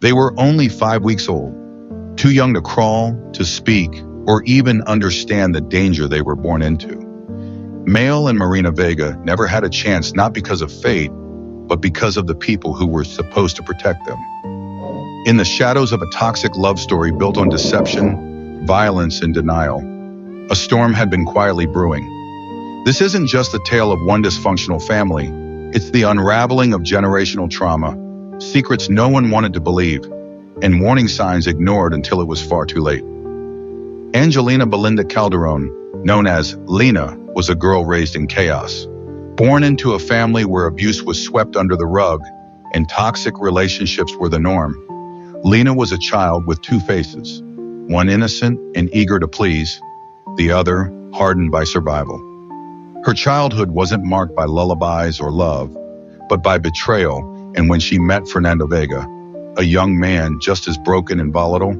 They were only 5 weeks old, too young to crawl, to speak, or even understand the danger they were born into. Mael and Marina Vega never had a chance, not because of fate, but because of the people who were supposed to protect them. In the shadows of a toxic love story built on deception, violence, and denial, a storm had been quietly brewing. This isn't just the tale of one dysfunctional family, it's the unraveling of generational trauma, secrets no one wanted to believe, and warning signs ignored until it was far too late. Angelina Belinda Calderon, known as Lena, was a girl raised in chaos. Born into a family where abuse was swept under the rug and toxic relationships were the norm, Lena was a child with two faces, one innocent and eager to please, the other hardened by survival. Her childhood wasn't marked by lullabies or love, but by betrayal, and when she met Fernando Vega, a young man just as broken and volatile,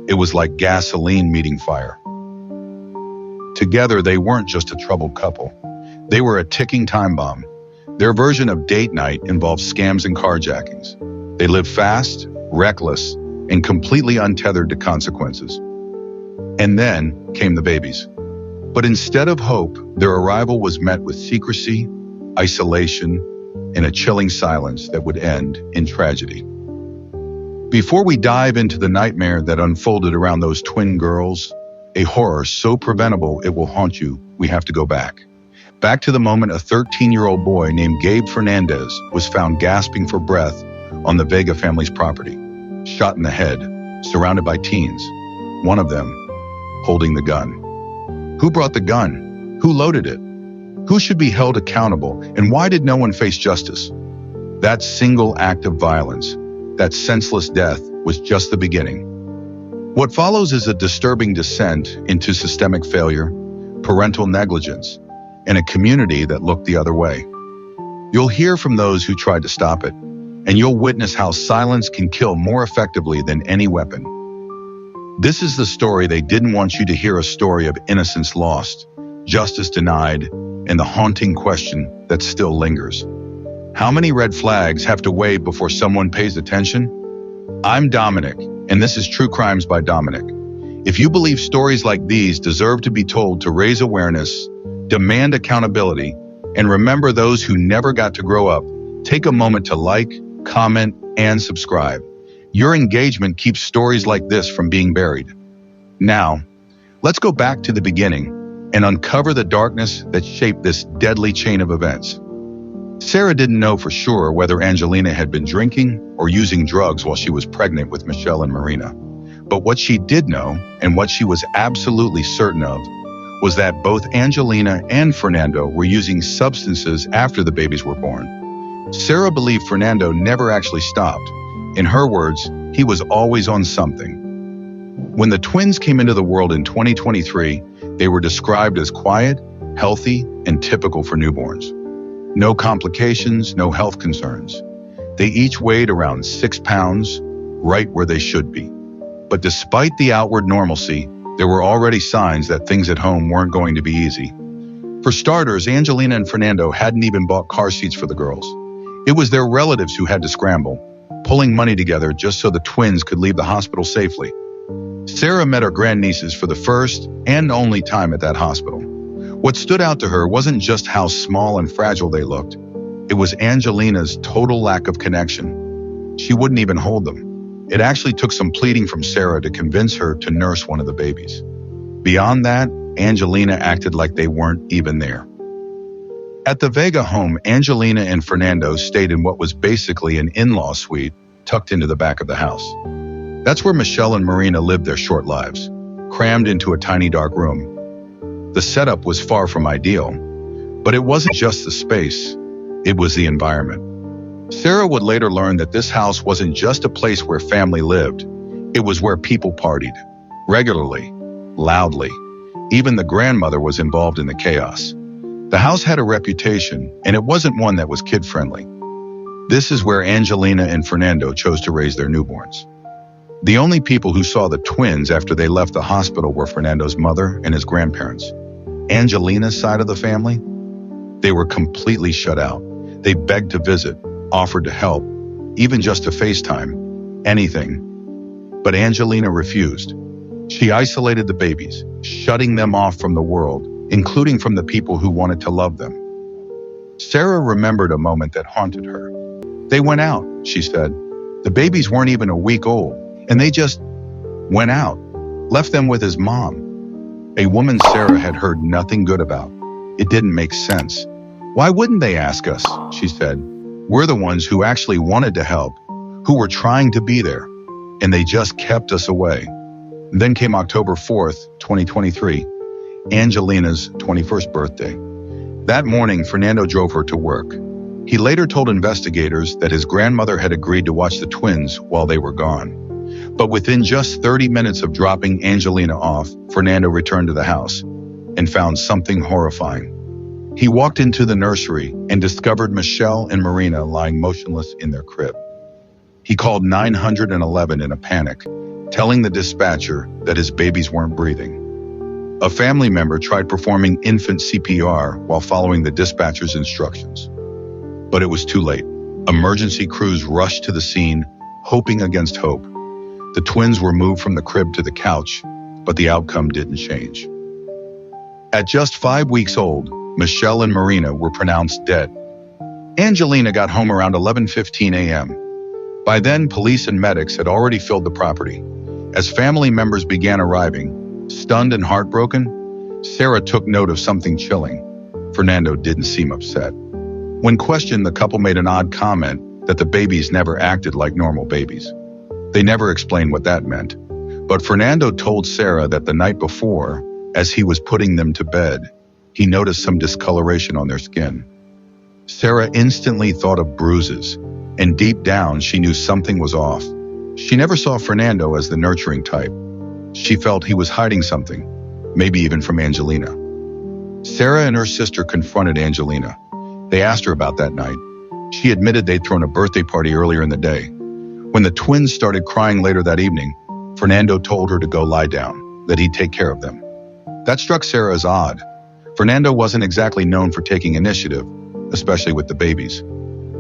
it was like gasoline meeting fire. Together, they weren't just a troubled couple. They were a ticking time bomb. Their version of date night involved scams and carjackings. They lived fast, reckless, and completely untethered to consequences. And then came the babies. But instead of hope, their arrival was met with secrecy, isolation, and a chilling silence that would end in tragedy. Before we dive into the nightmare that unfolded around those twin girls, a horror so preventable it will haunt you, we have to go back. Back to the moment a 13-year-old boy named Gabe Fernandez was found gasping for breath on the Vega family's property, shot in the head, surrounded by teens, one of them holding the gun. Who brought the gun? Who loaded it? Who should be held accountable? And why did no one face justice? That single act of violence, that senseless death, was just the beginning. What follows is a disturbing descent into systemic failure, parental negligence, and a community that looked the other way. You'll hear from those who tried to stop it, and you'll witness how silence can kill more effectively than any weapon. This is the story they didn't want you to hear, a story of innocence lost, justice denied, and the haunting question that still lingers. How many red flags have to wave before someone pays attention? I'm Dominic, and this is True Crimes by Dominic. If you believe stories like these deserve to be told to raise awareness, demand accountability, and remember those who never got to grow up, take a moment to like, comment, and subscribe. Your engagement keeps stories like this from being buried. Now, let's go back to the beginning and uncover the darkness that shaped this deadly chain of events. Sarah didn't know for sure whether Angelina had been drinking or using drugs while she was pregnant with Michelle and Marina. But what she did know, and what she was absolutely certain of, was that both Angelina and Fernando were using substances after the babies were born. Sarah believed Fernando never actually stopped. In her words, he was always on something. When the twins came into the world in 2023, they were described as quiet, healthy, and typical for newborns. No complications, no health concerns. They each weighed around 6 pounds, right where they should be. But despite the outward normalcy, there were already signs that things at home weren't going to be easy. For starters, Angelina and Fernando hadn't even bought car seats for the girls. It was their relatives who had to scramble, pulling money together just so the twins could leave the hospital safely. Sarah met her grandnieces for the first and only time at that hospital. What stood out to her wasn't just how small and fragile they looked. It was Angelina's total lack of connection. She wouldn't even hold them. It actually took some pleading from Sarah to convince her to nurse one of the babies. Beyond that, Angelina acted like they weren't even there. At the Vega home, Angelina and Fernando stayed in what was basically an in-law suite tucked into the back of the house. That's where Michelle and Marina lived their short lives, crammed into a tiny dark room. The setup was far from ideal, but it wasn't just the space, it was the environment. Sarah would later learn that this house wasn't just a place where family lived, it was where people partied, regularly, loudly. Even the grandmother was involved in the chaos. The house had a reputation, and it wasn't one that was kid-friendly. This is where Angelina and Fernando chose to raise their newborns. The only people who saw the twins after they left the hospital were Fernando's mother and his grandparents. Angelina's side of the family? They were completely shut out. They begged to visit, offered to help, even just to FaceTime, anything. But Angelina refused. She isolated the babies, shutting them off from the world, including from the people who wanted to love them. Sarah remembered a moment that haunted her. They went out, she said. The babies weren't even a week old, and they just went out, left them with his mom. A woman Sarah had heard nothing good about. It didn't make sense. Why wouldn't they ask us, she said. We're the ones who actually wanted to help, who were trying to be there, and they just kept us away. Then came October 4th, 2023, Angelina's 21st birthday. That morning, Fernando drove her to work. He later told investigators that his grandmother had agreed to watch the twins while they were gone. But within just 30 minutes of dropping Angelina off, Fernando returned to the house and found something horrifying. He walked into the nursery and discovered Michelle and Marina lying motionless in their crib. He called 911 in a panic, telling the dispatcher that his babies weren't breathing. A family member tried performing infant CPR while following the dispatcher's instructions. But it was too late. Emergency crews rushed to the scene, hoping against hope. The twins were moved from the crib to the couch, but the outcome didn't change. At just 5 weeks old, Michelle and Marina were pronounced dead. Angelina got home around 11:15 a.m. By then, police and medics had already filled the property. As family members began arriving, stunned and heartbroken, Sarah took note of something chilling. Fernando didn't seem upset. When questioned, the couple made an odd comment that the babies never acted like normal babies. They never explained what that meant. But Fernando told Sarah that the night before, as he was putting them to bed, he noticed some discoloration on their skin. Sarah instantly thought of bruises, and deep down she knew something was off. She never saw Fernando as the nurturing type. She felt he was hiding something, maybe even from Angelina. Sarah and her sister confronted Angelina. They asked her about that night. She admitted they'd thrown a birthday party earlier in the day. When the twins started crying later that evening, Fernando told her to go lie down, that he'd take care of them. That struck Sarah as odd. Fernando wasn't exactly known for taking initiative, especially with the babies.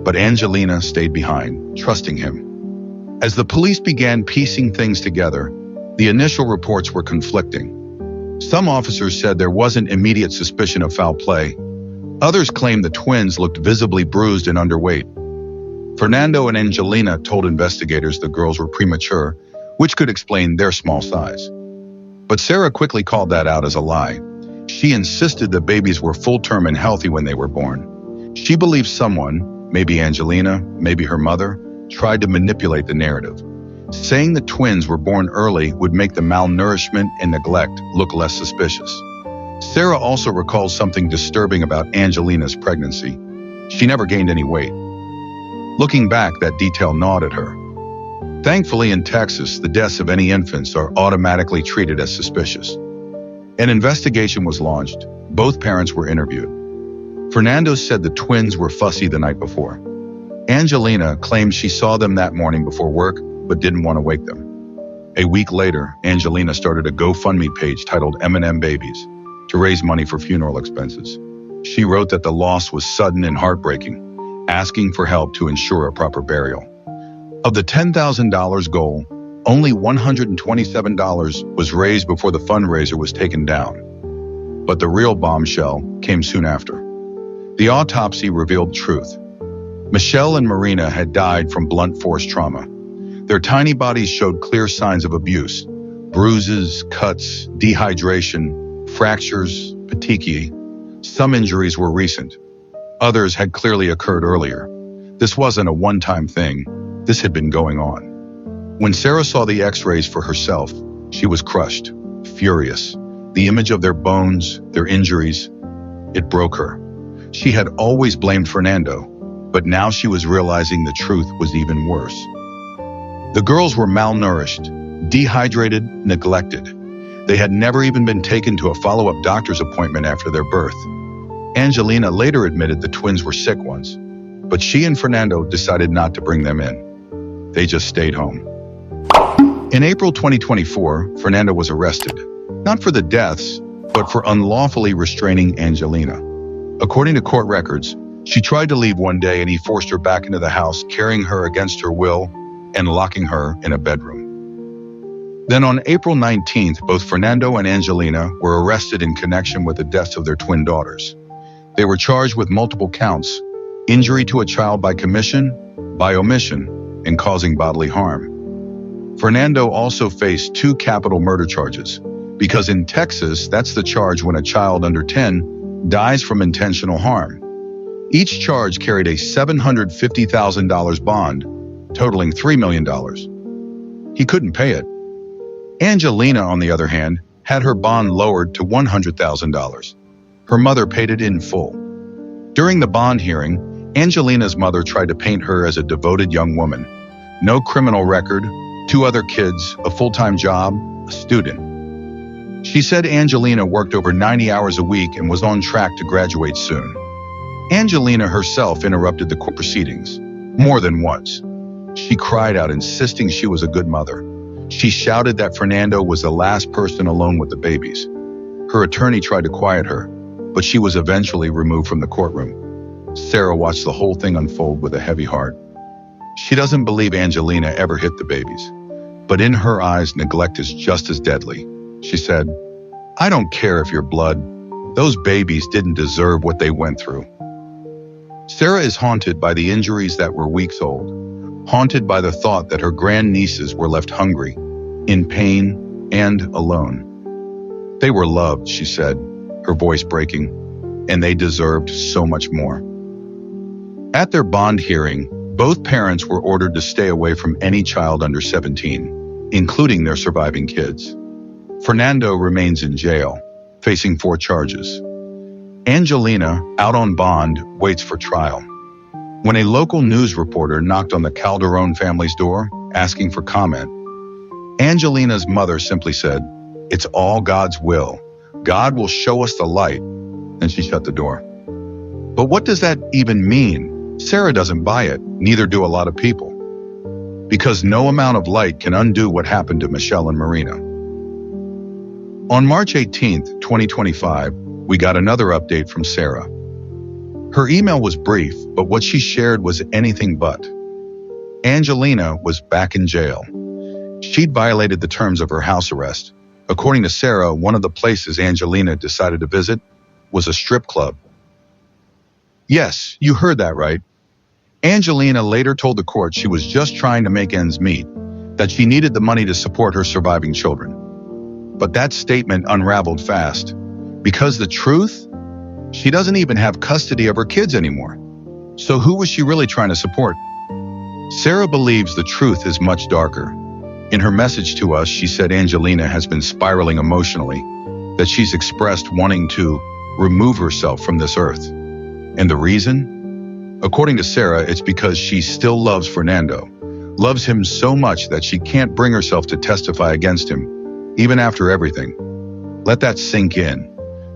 But Angelina stayed behind, trusting him. As the police began piecing things together, the initial reports were conflicting. Some officers said there wasn't immediate suspicion of foul play. Others claimed the twins looked visibly bruised and underweight. Fernando and Angelina told investigators the girls were premature, which could explain their small size. But Sarah quickly called that out as a lie. She insisted the babies were full-term and healthy when they were born. She believed someone, maybe Angelina, maybe her mother, tried to manipulate the narrative. Saying the twins were born early would make the malnourishment and neglect look less suspicious. Sarah also recalls something disturbing about Angelina's pregnancy. She never gained any weight. Looking back, that detail gnawed at her. Thankfully, in Texas, the deaths of any infants are automatically treated as suspicious. An investigation was launched. Both parents were interviewed. Fernando said the twins were fussy the night before. Angelina claimed she saw them that morning before work, but didn't want to wake them. A week later, Angelina started a GoFundMe page titled M&M Babies to raise money for funeral expenses. She wrote that the loss was sudden and heartbreaking, asking for help to ensure a proper burial. Of the $10,000 goal, only $127 was raised before the fundraiser was taken down. But the real bombshell came soon after. The autopsy revealed truth. Michelle and Marina had died from blunt force trauma. Their tiny bodies showed clear signs of abuse: bruises, cuts, dehydration, fractures, petechiae. Some injuries were recent. Others had clearly occurred earlier. This wasn't a one-time thing. This had been going on. When Sarah saw the x-rays for herself, she was crushed, furious. The image of their bones, their injuries, it broke her. She had always blamed Fernando, but now she was realizing the truth was even worse. The girls were malnourished, dehydrated, neglected. They had never even been taken to a follow-up doctor's appointment after their birth. Angelina later admitted the twins were sick once, but she and Fernando decided not to bring them in. They just stayed home. In April 2024, Fernando was arrested, not for the deaths, but for unlawfully restraining Angelina. According to court records, she tried to leave one day and he forced her back into the house, carrying her against her will and locking her in a bedroom. Then on April 19th, both Fernando and Angelina were arrested in connection with the deaths of their twin daughters. They were charged with multiple counts: injury to a child by commission, by omission, and causing bodily harm. Fernando also faced 2 capital murder charges, because in Texas, that's the charge when a child under 10 dies from intentional harm. Each charge carried a $750,000 bond, totaling $3 million. He couldn't pay it. Angelina, on the other hand, had her bond lowered to $100,000. Her mother paid it in full. During the bond hearing, Angelina's mother tried to paint her as a devoted young woman. No criminal record, 2 other kids, a full-time job, a student. She said Angelina worked over 90 hours a week and was on track to graduate soon. Angelina herself interrupted the court proceedings, more than once. She cried out, insisting she was a good mother. She shouted that Fernando was the last person alone with the babies. Her attorney tried to quiet her, but she was eventually removed from the courtroom. Sarah watched the whole thing unfold with a heavy heart. She doesn't believe Angelina ever hit the babies, but in her eyes, neglect is just as deadly. She said, "I don't care if you're blood. Those babies didn't deserve what they went through." Sarah is haunted by the injuries that were weeks old, haunted by the thought that her grandnieces were left hungry, in pain, and alone. They were loved, she said, her voice breaking, and they deserved so much more. At their bond hearing, both parents were ordered to stay away from any child under 17, including their surviving kids. Fernando remains in jail, facing 4 charges. Angelina, out on bond, waits for trial. When a local news reporter knocked on the Calderon family's door, asking for comment, Angelina's mother simply said, "It's all God's will. God will show us the light," and she shut the door. But what does that even mean? Sarah doesn't buy it, neither do a lot of people. Because no amount of light can undo what happened to Michelle and Marina. On March 18th, 2025, we got another update from Sarah. Her email was brief, but what she shared was anything but. Angelina was back in jail. She'd violated the terms of her house arrest. According to Sarah, one of the places Angelina decided to visit was a strip club. Yes, you heard that right. Angelina later told the court she was just trying to make ends meet, that she needed the money to support her surviving children. But that statement unraveled fast. Because the truth? She doesn't even have custody of her kids anymore. So who was she really trying to support? Sarah believes the truth is much darker. In her message to us, she said Angelina has been spiraling emotionally, that she's expressed wanting to remove herself from this earth. And the reason? According to Sarah, it's because she still loves Fernando, loves him so much that she can't bring herself to testify against him, even after everything. Let that sink in.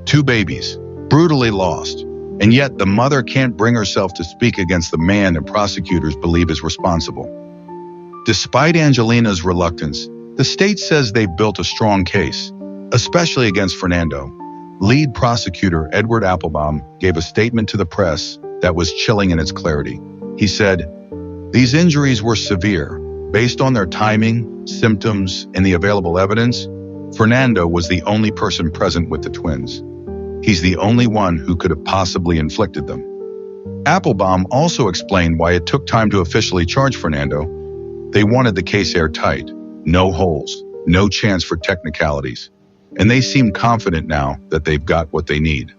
2 babies, brutally lost, and yet the mother can't bring herself to speak against the man that prosecutors believe is responsible. Despite Angelina's reluctance, the state says they've built a strong case, especially against Fernando. Lead prosecutor Edward Applebaum gave a statement to the press that was chilling in its clarity. He said, "These injuries were severe. Based on their timing, symptoms, and the available evidence, Fernando was the only person present with the twins. He's the only one who could have possibly inflicted them." Applebaum also explained why it took time to officially charge Fernando. They wanted the case airtight, no holes, no chance for technicalities, and they seem confident now that they've got what they need.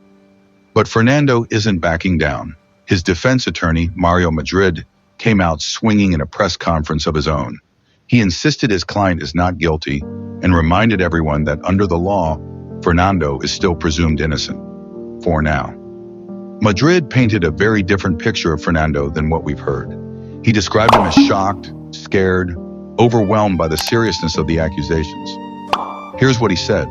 But Fernando isn't backing down. His defense attorney, Mario Madrid, came out swinging in a press conference of his own. He insisted his client is not guilty and reminded everyone that under the law, Fernando is still presumed innocent, for now. Madrid painted a very different picture of Fernando than what we've heard. He described him as shocked, scared, overwhelmed by the seriousness of the accusations. Here's what he said.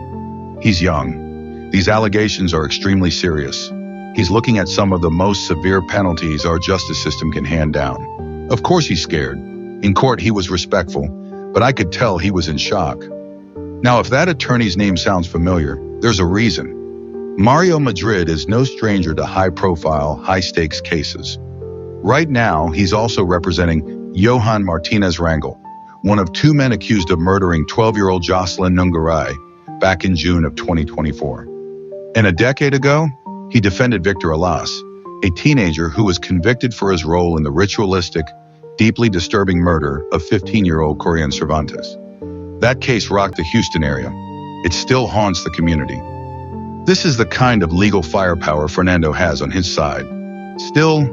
He's young. These allegations are extremely serious. He's looking at some of the most severe penalties our justice system can hand down. Of course he's scared. In court, he was respectful, but I could tell he was in shock. Now, if that attorney's name sounds familiar, there's a reason. Mario Madrid is no stranger to high-profile, high-stakes cases. Right now, he's also representing Johan Martinez Rangel, one of two men accused of murdering 12-year-old Jocelyn Nungarai back in June of 2024. And a decade ago, he defended Victor Alas, a teenager who was convicted for his role in the ritualistic, deeply disturbing murder of 15-year-old Corian Cervantes. That case rocked the Houston area. It still haunts the community. This is the kind of legal firepower Fernando has on his side. Still,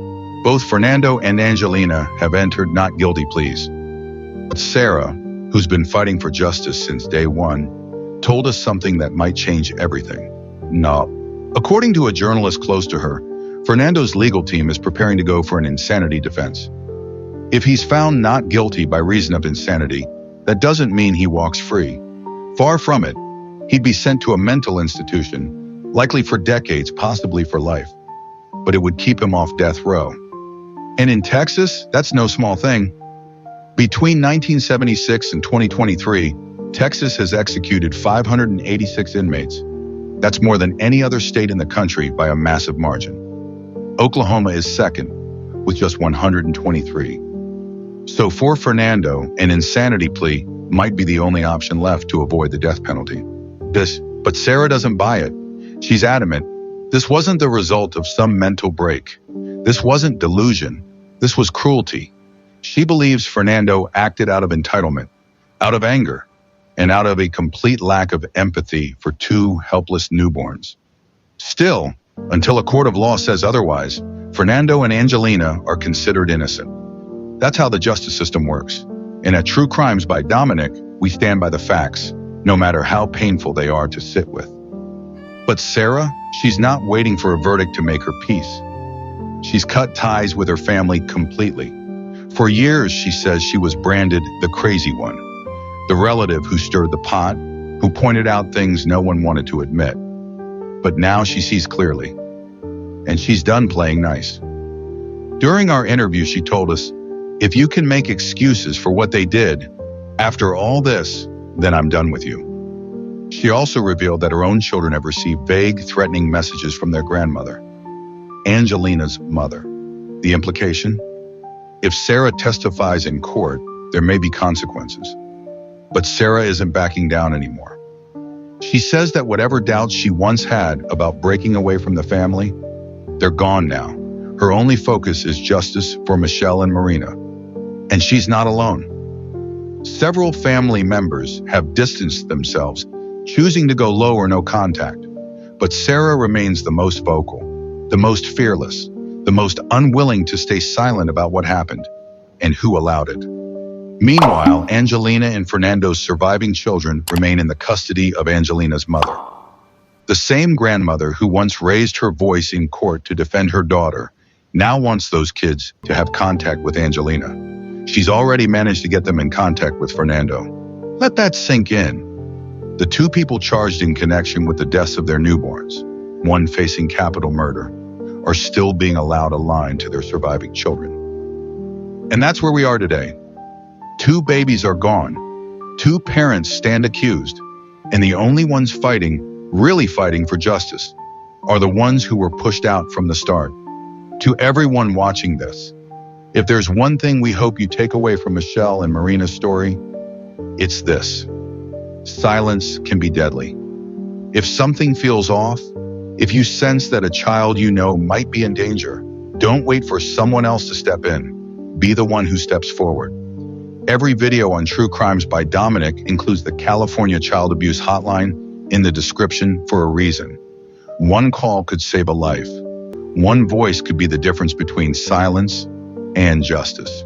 both Fernando and Angelina have entered not guilty pleas. But Sarah, who's been fighting for justice since day one, told us something that might change everything. No. According to a journalist close to her, Fernando's legal team is preparing to go for an insanity defense. If he's found not guilty by reason of insanity, that doesn't mean he walks free. Far from it. He'd be sent to a mental institution, likely for decades, possibly for life. But it would keep him off death row. And in Texas, that's no small thing. Between 1976 and 2023, Texas has executed 586 inmates. That's more than any other state in the country by a massive margin. Oklahoma is second, with just 123. So for Fernando, an insanity plea might be the only option left to avoid the death penalty. But Sarah doesn't buy it. She's adamant. This wasn't the result of some mental break. This wasn't delusion. This was cruelty. She believes Fernando acted out of entitlement, out of anger, and out of a complete lack of empathy for two helpless newborns. Still, until a court of law says otherwise, Fernando and Angelina are considered innocent. That's how the justice system works. And at True Crimes by Dominic, we stand by the facts, no matter how painful they are to sit with. But Sarah, she's not waiting for a verdict to make her peace. She's cut ties with her family completely. For years, she says she was branded the crazy one, the relative who stirred the pot, who pointed out things no one wanted to admit. But now she sees clearly, and she's done playing nice. During our interview, she told us, "If you can make excuses for what they did, after all this, then I'm done with you." She also revealed that her own children have received vague, threatening messages from their grandmother, Angelina's mother. The implication? If Sarah testifies in court, there may be consequences. But Sarah isn't backing down anymore. She says that whatever doubts she once had about breaking away from the family, they're gone now. Her only focus is justice for Michelle and Marina. And she's not alone. Several family members have distanced themselves, choosing to go low or no contact. But Sarah remains the most vocal, the most fearless, the most unwilling to stay silent about what happened and who allowed it. Meanwhile, Angelina and Fernando's surviving children remain in the custody of Angelina's mother. The same grandmother who once raised her voice in court to defend her daughter now wants those kids to have contact with Angelina. She's already managed to get them in contact with Fernando. Let that sink in. The two people charged in connection with the deaths of their newborns, one facing capital murder, are still being allowed a line to their surviving children. And that's where we are today. Two babies are gone. Two parents stand accused. And the only ones fighting, really fighting for justice, are the ones who were pushed out from the start. To everyone watching this, if there's one thing we hope you take away from Michelle and Marina's story, it's this. Silence can be deadly. If something feels off, if you sense that a child you know might be in danger, don't wait for someone else to step in. Be the one who steps forward. Every video on True Crimes by Dominic includes the California Child Abuse Hotline in the description for a reason. One call could save a life. One voice could be the difference between silence and justice.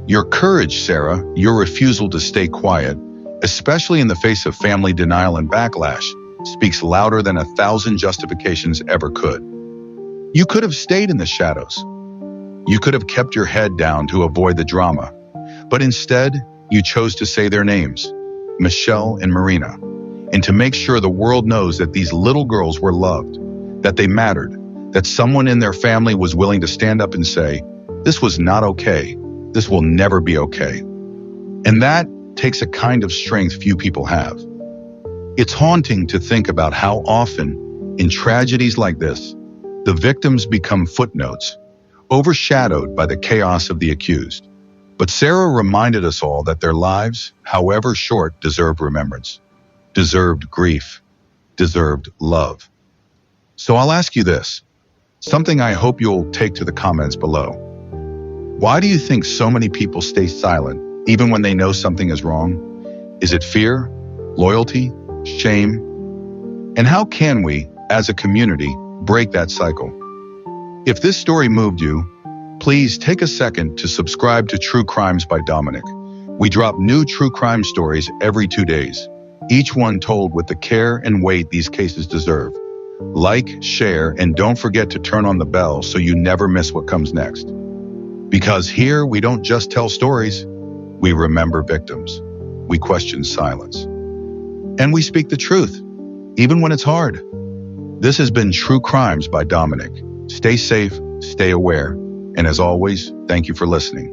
Your courage, Sarah, your refusal to stay quiet, especially in the face of family denial and backlash, speaks louder than 1,000 justifications ever could. You could have stayed in the shadows. You could have kept your head down to avoid the drama. But instead, you chose to say their names, Michelle and Marina, and to make sure the world knows that these little girls were loved, that they mattered, that someone in their family was willing to stand up and say, "This was not okay. This will never be okay." And that takes a kind of strength few people have. It's haunting to think about how often, in tragedies like this, the victims become footnotes, overshadowed by the chaos of the accused. But Sarah reminded us all that their lives, however short, deserved remembrance, deserved grief, deserved love. So I'll ask you this, something I hope you'll take to the comments below. Why do you think so many people stay silent, even when they know something is wrong? Is it fear, loyalty, shame? And how can we, as a community, break that cycle? If this story moved you, please take a second to subscribe to True Crimes by Dominic. We drop new true crime stories every 2 days, each one told with the care and weight these cases deserve. Like, share, and don't forget to turn on the bell so you never miss what comes next. Because here we don't just tell stories, we remember victims, we question silence, and we speak the truth, even when it's hard. This has been True Crimes by Dominic. Stay safe, stay aware, and as always, thank you for listening.